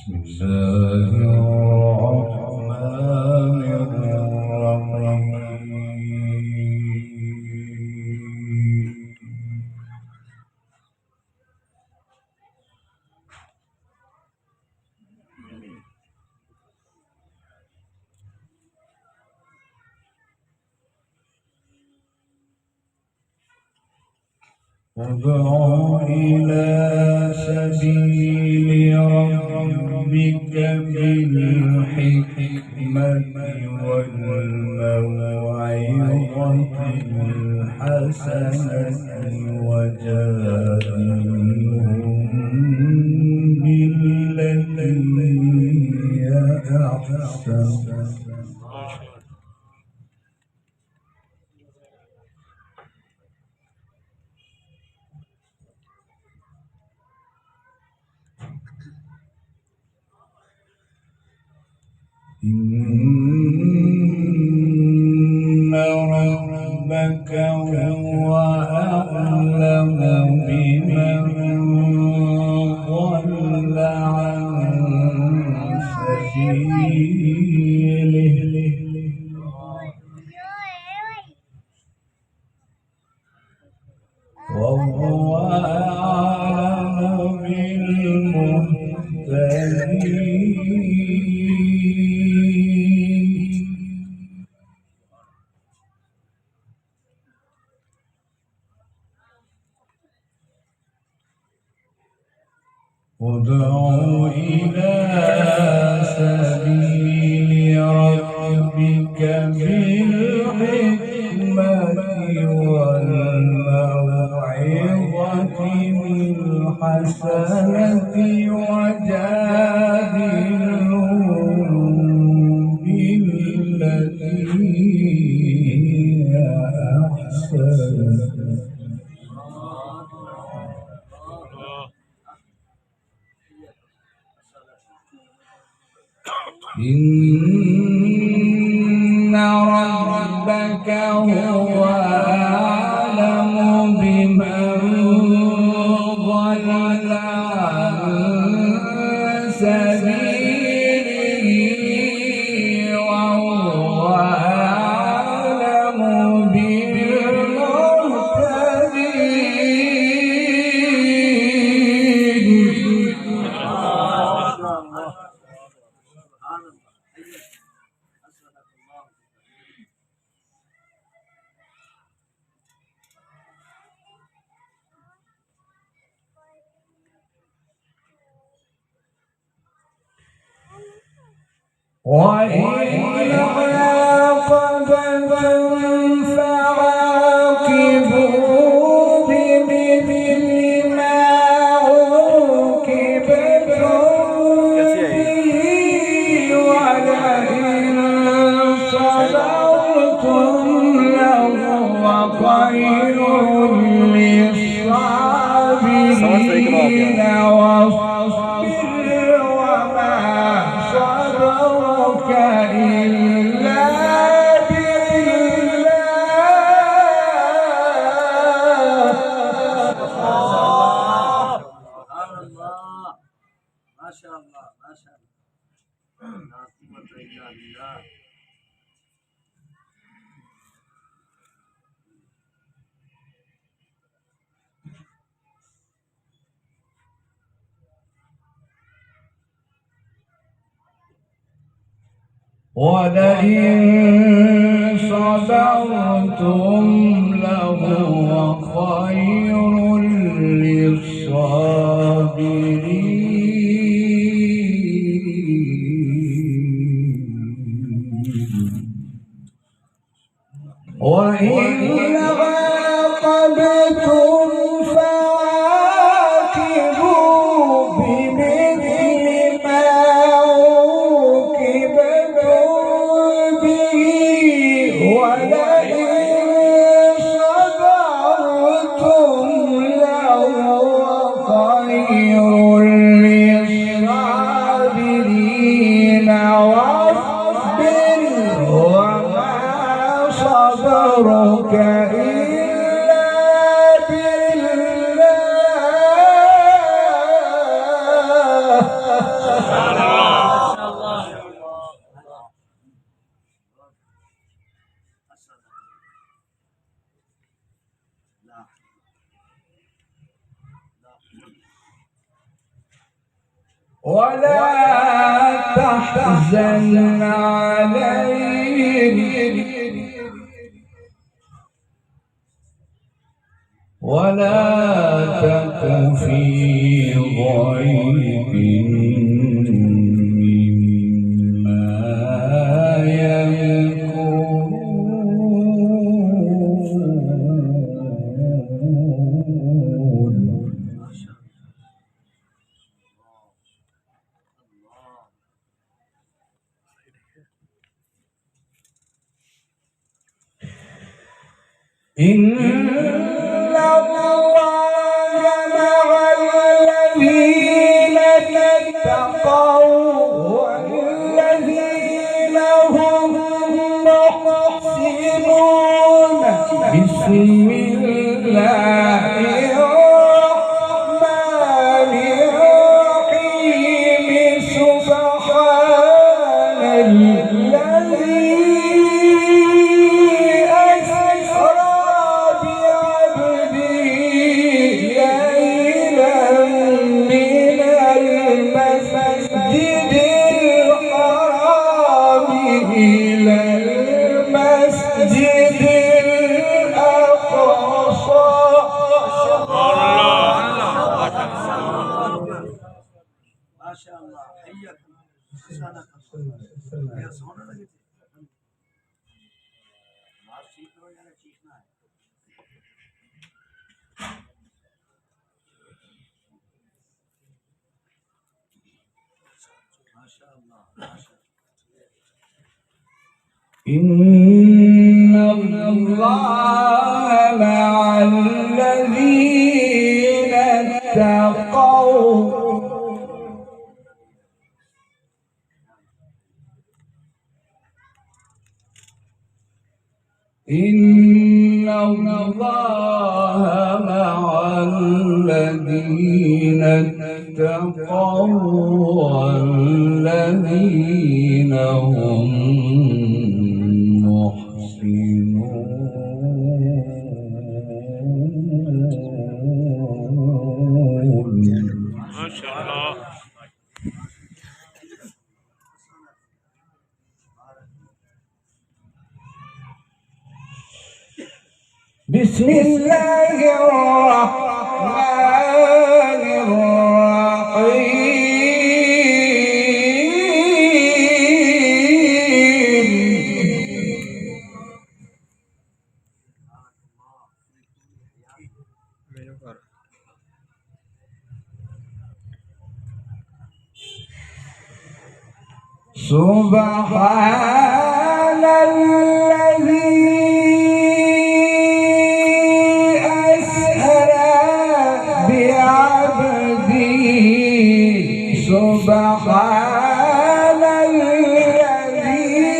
بسم الله الرحمن الرحيم. ادع إلى سبيل ربك بالحكمة والموعظة الحسنة وجادلهم بالتي هي أحسن. إن ربك هو أعلم بمن ضل عن سبيله وهو أعلم بالمهتدين. ادع إلى سبيل ربك بالحكمة والموعظة الحسنة وجادلهم بالتي هي أحسن. إن ربك هو أعلم بمن ضل عن سبيله وهو أعلم وإن عاقبتم فعاقبوا بمثل ما عوقبتم به ولئن صبرتم لهو خير للصابرين. واصبر وما صبرك إلا بالله. ما شاء الله ما شاء الله لا قوة إلا بالله. ولئن صبرتم لهو خير للصابرين. وإن عاقبتم فعاقبوا بمثل ما عوقبتم به ولئن صبرتم لهو خير للصابرين. واصبر وما صبرك ولا تحزن عليهم ولا تك في ضيق مما يمكرون. إن الله مع الذين اتقوا والذين هم محسنون. بسم الله الرحمن الرحيم. سبحان الذي إن الله مع الذين اتقوا إن الله مع الذين اتقوا والذين هم بسم الله الرحمن الرحيم. سبحان الذي سبحان الذي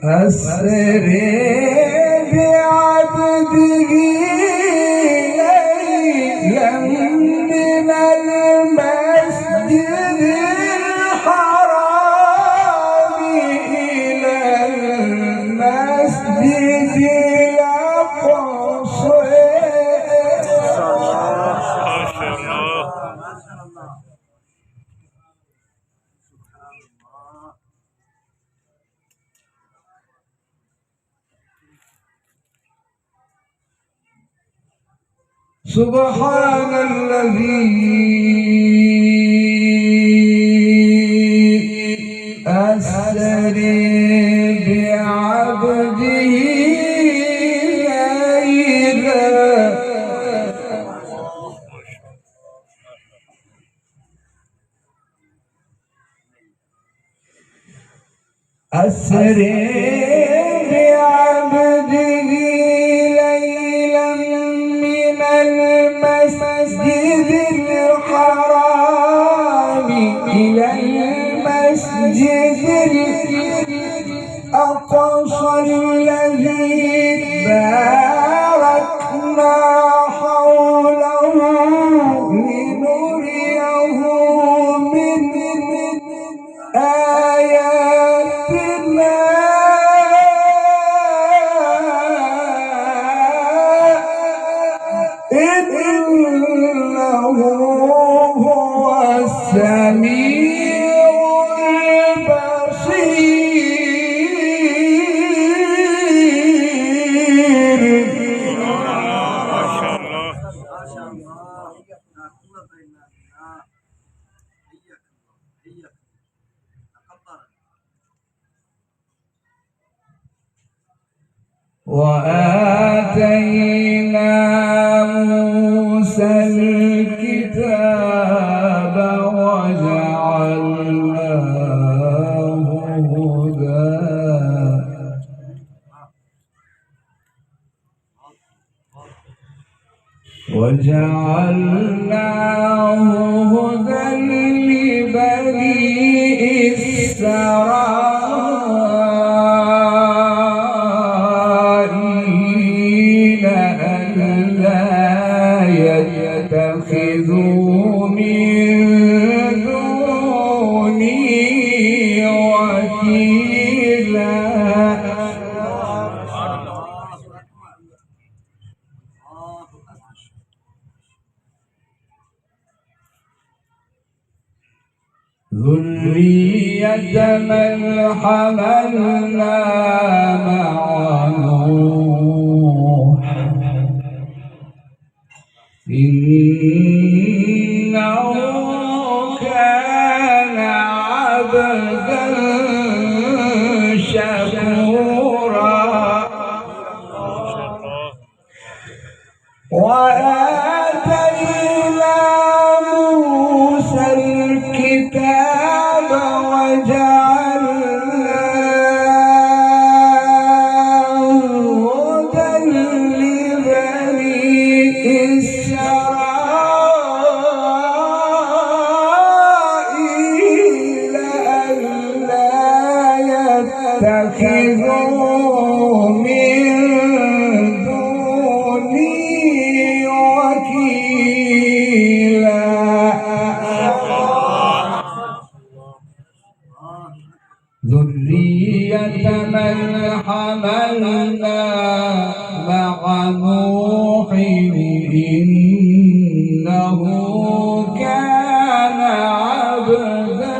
أسرى بعبده ليلا من المسجد الحرام إلى المسجد الأقصى. سبحان الذي أسرى بعبده ليلا أسرى بعبده ليلا من المسجد الحرام إلى المسجد الأقصى الذي باركنا حوله لنريه من آياتنا إنه هو السميع البصير. ما شاء الله ما شاء الله. لا قوة إلا بالله. حياك الله حياك تقبل. وآتينا موسى الكتاب وجعلناه هدى لبني إسرائيل ألا يتخذوا من دوني وكيلا. ذرية من حملنا مع نوح إنه كان عبدا شكورا. وآتينا موسى الكتاب وجعلناه هدى لبني إسرائيل ألا يتخذوا من دوني وكيلا. ذرية من حملنا مع نوح إنه كان عبدا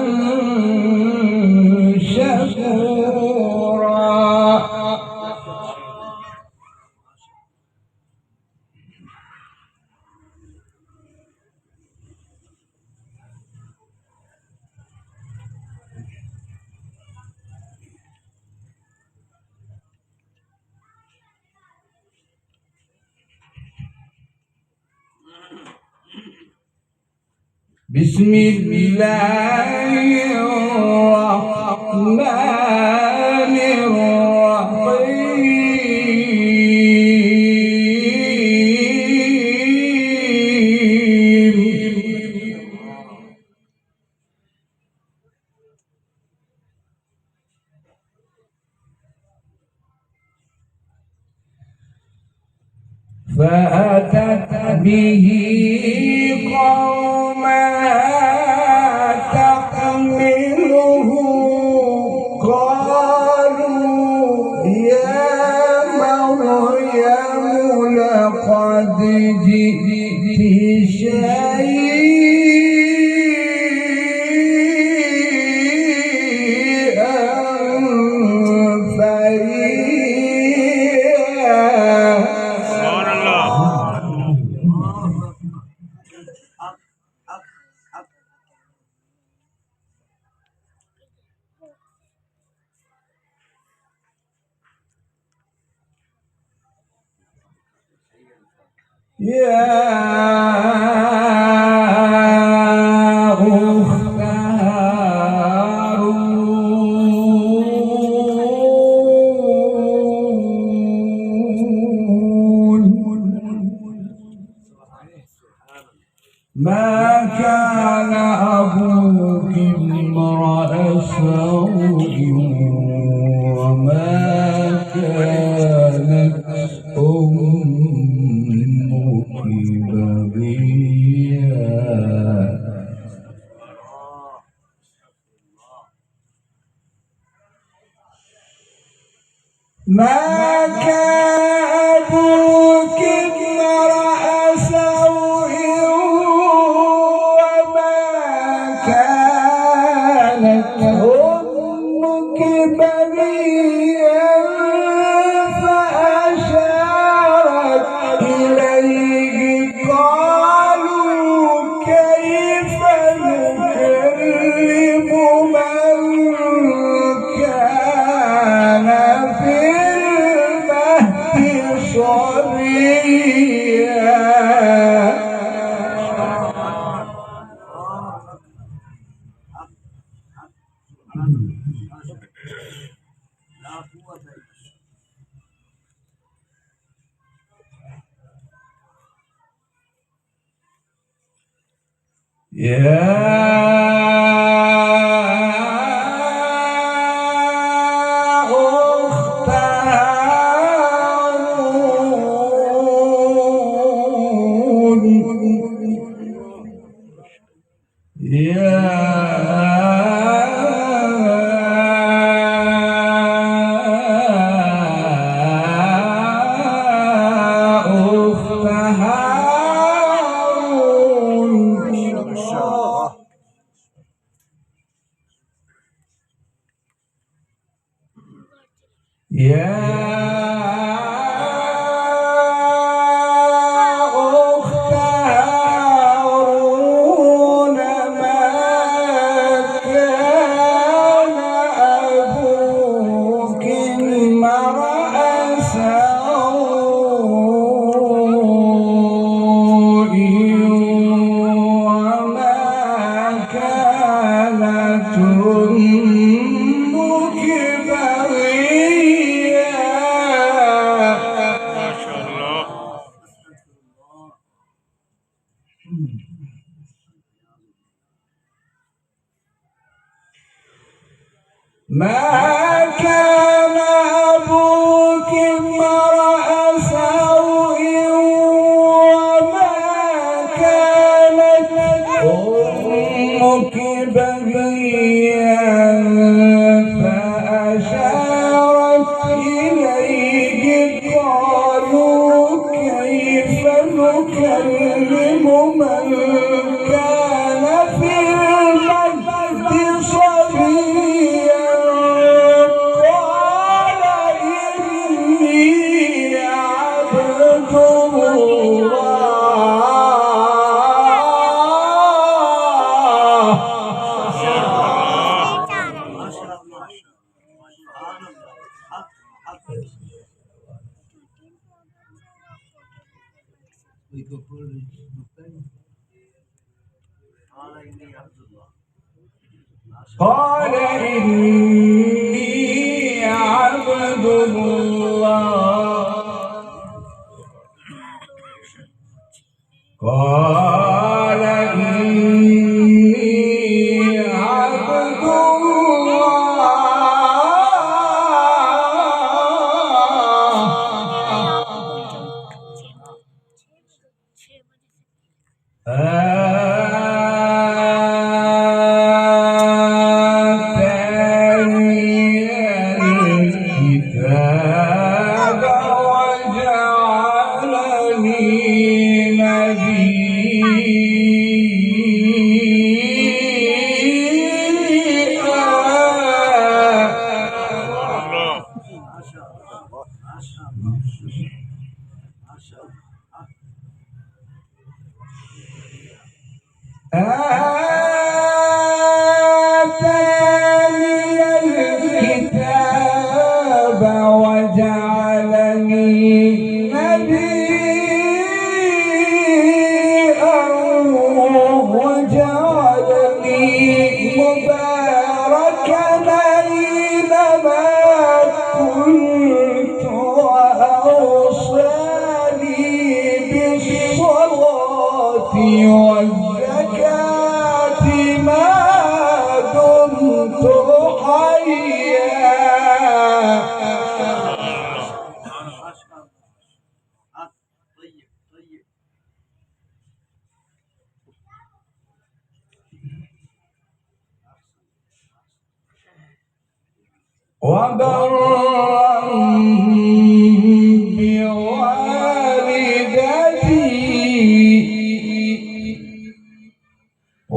شكورا. بسم الله الرحمن الرحيم. فأتت به قومها تحمله قالوا يا مريم لقد جئت شيئا فريا. سبحان الله. يا أخت هارون ما كان أبوك امرأ سوء وما كانت أمك بغيا. ما كان أبوك امرأ قال إني عبد الله قال إني عبد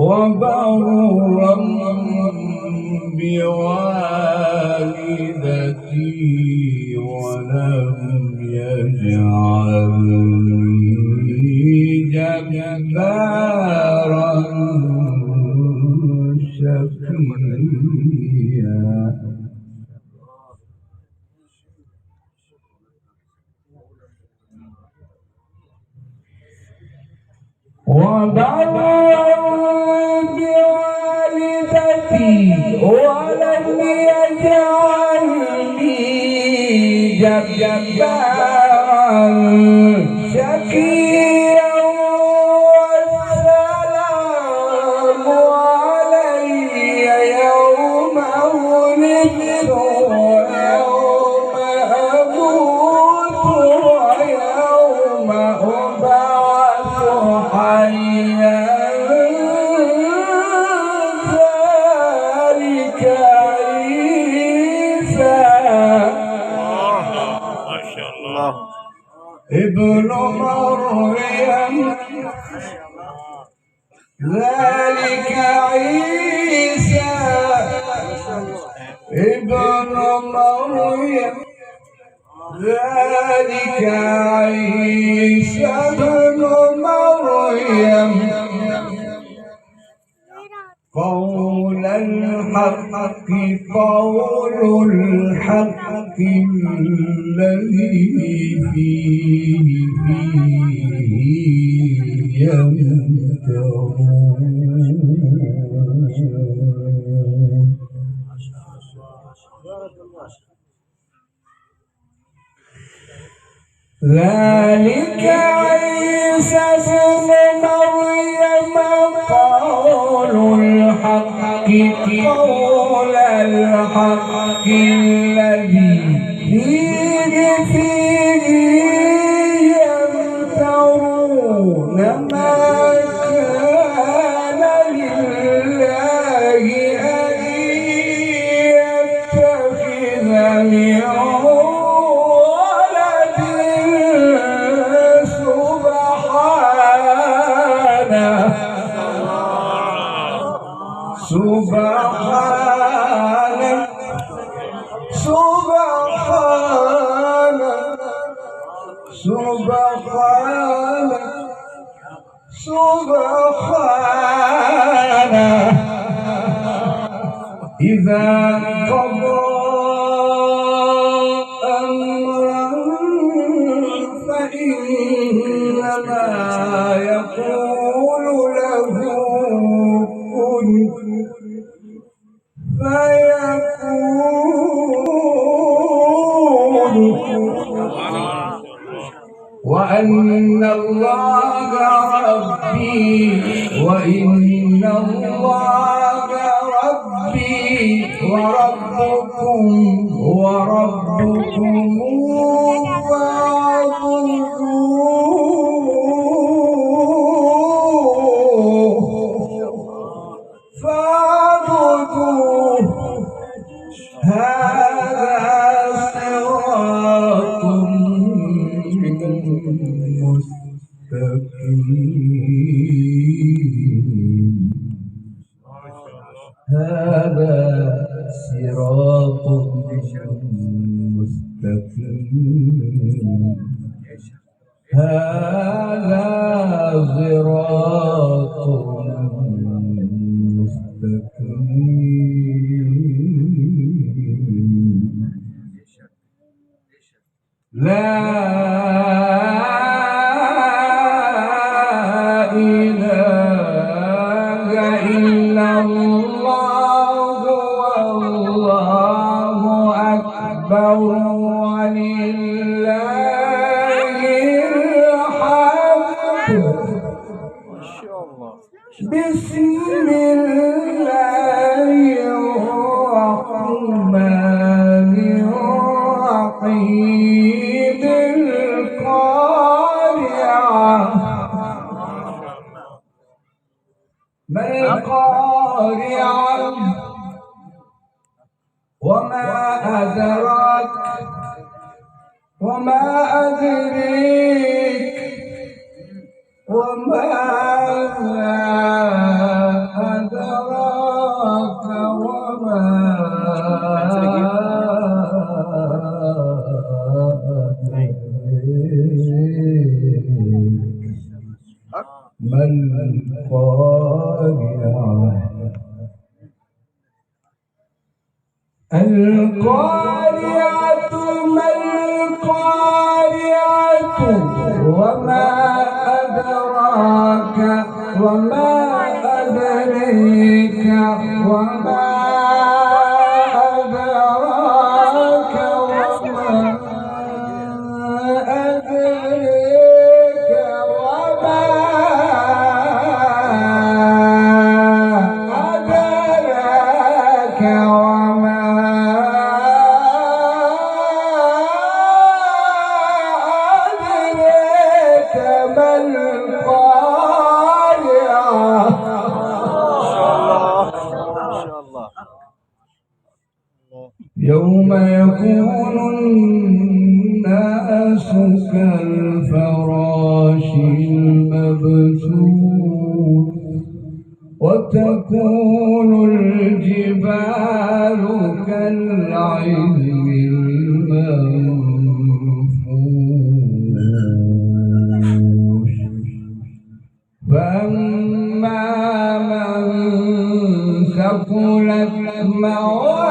وبرا بوالدتي ولم يجعلني جبارا شقيا وبرا بوالدتي ولم يجعلني جبارا شقيا والسلام حيا ذلك عيسى ابن مريم ذلك عيسى ابن مريم ذلك عيسى ابن مريم قول الحق قول الحق الذي فيه يمترون ذلك عيسى ابن مريم قول الحق قول الحق الذي فيه يمترون ما كان لله أن يتخذ من سبحانك سبحانك سبحانك سبحانك إذا قضى أمرا فإنما يقول له كن فيكون وأن الله ربي وإن الله ربي وربكم فاعبدوه هذا صراط مستقيم هذا صراط مستقيم هذا صراط مستقيم لا إله إلا الله والله أكبر ولله الحمد بسم الله الرحمن الرحيم القارعة ما القارعة وما أدراك وما أدريك وما أدراك وما ما القارعة القارعة ما القارعة وما أدراك وما أدريك وما أدراك وما أدريك وما أدراك وما أدريك ما القارعة يوم يكون الناس كالفراش المبثوث وتكون الجبال كالعهن المنفوش فأما من ثقلت موازينه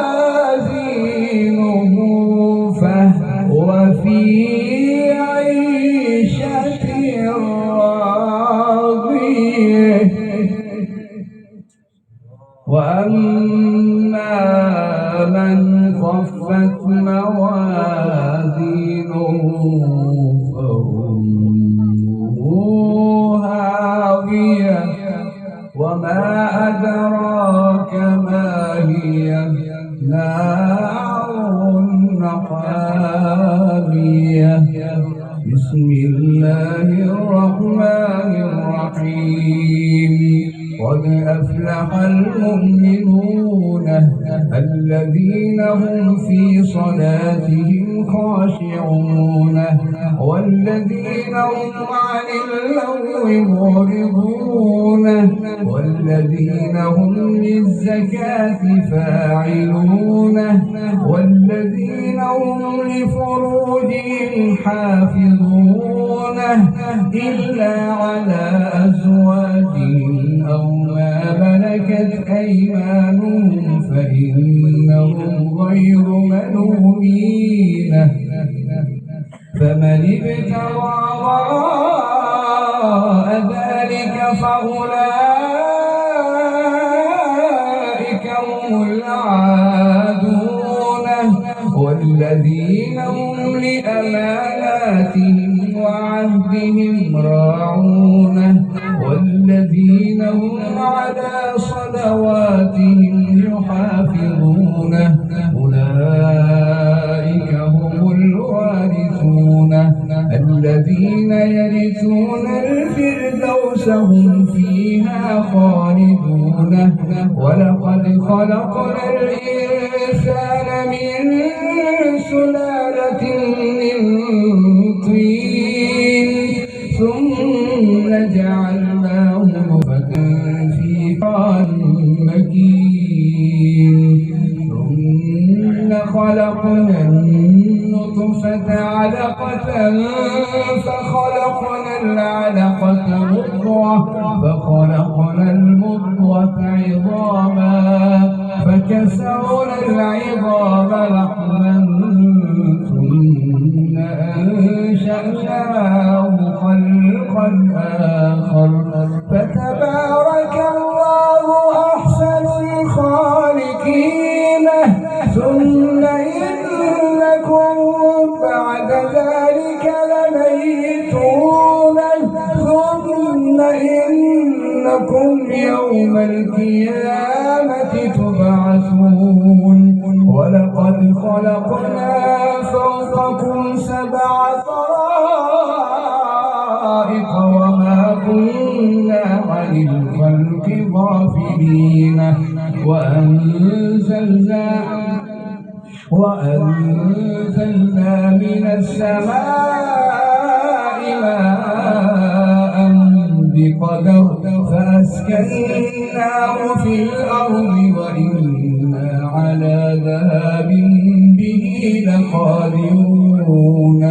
فهو في عيشة راضية وأما من خفت موازينه فأمه هاوية وما أدراك ما هي نار حامية بسم الله الرحمن الرحيم قد أفلح المؤمنون الذين هم في صلاتهم خاشعون والذين هم عن اللغو معرضون والذين هم للزكاة فاعلون والذين هم لفروجهم حافظون إلا على أزواجهم أو ما ملكت أيمانهم فإنهم غير ملومين فمن ابتغى وراء ذلك فأولئك هم العادون والذين هم لأماناتهم وعهدهم راعون والذين هم على صلواتهم يحافظون أولئك هم الوارثون الذين يرثون الفردوس هم فيها خالدون ولقد خلقنا الإنسان من سلالة من طين ثم جعلناه نطفة في قرار مكين ثم خلقنا النطفة علقة فخلقنا العلقة مضغة فخلقنا المضغة عظاما فكسونا العظام لحما ثم أنشأناه خلقا آخر فتبارك الله أحسن الخالقين ثم إنكم بعد ذلك لميتون ثم إنكم يوم القيامة تبعثون ولقد خلقنا فوقكم 7 طرائق وما كنا عن الخلق غافلين وأنزلنا من السماء ماء بقدر فأسكناه في الأرض وإنا على ذهاب به لقادرون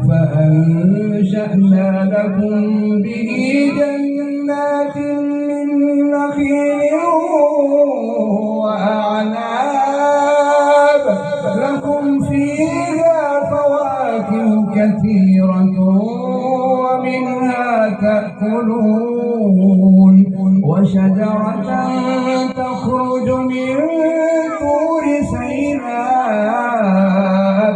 فأنشأنا لكم به جنات من نخيل وأعناب لكم فيها فواكه كثيرة ومنها تأكلون وشجرة تخرج من طور سيناء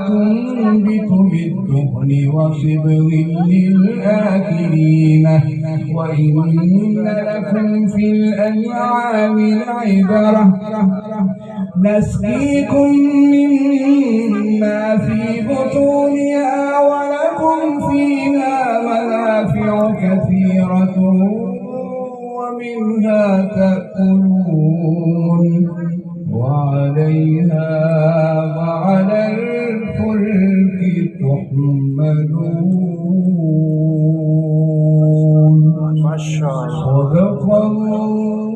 تنبت بالدهن وصبغ للآكلين وإن لكم في الأنعام لعبرة نسقيكم مما في بطونها ولكم فيها منافع كثيرة ومنها تأكلون وعليها يحملون. ما شاء الله. صدق الله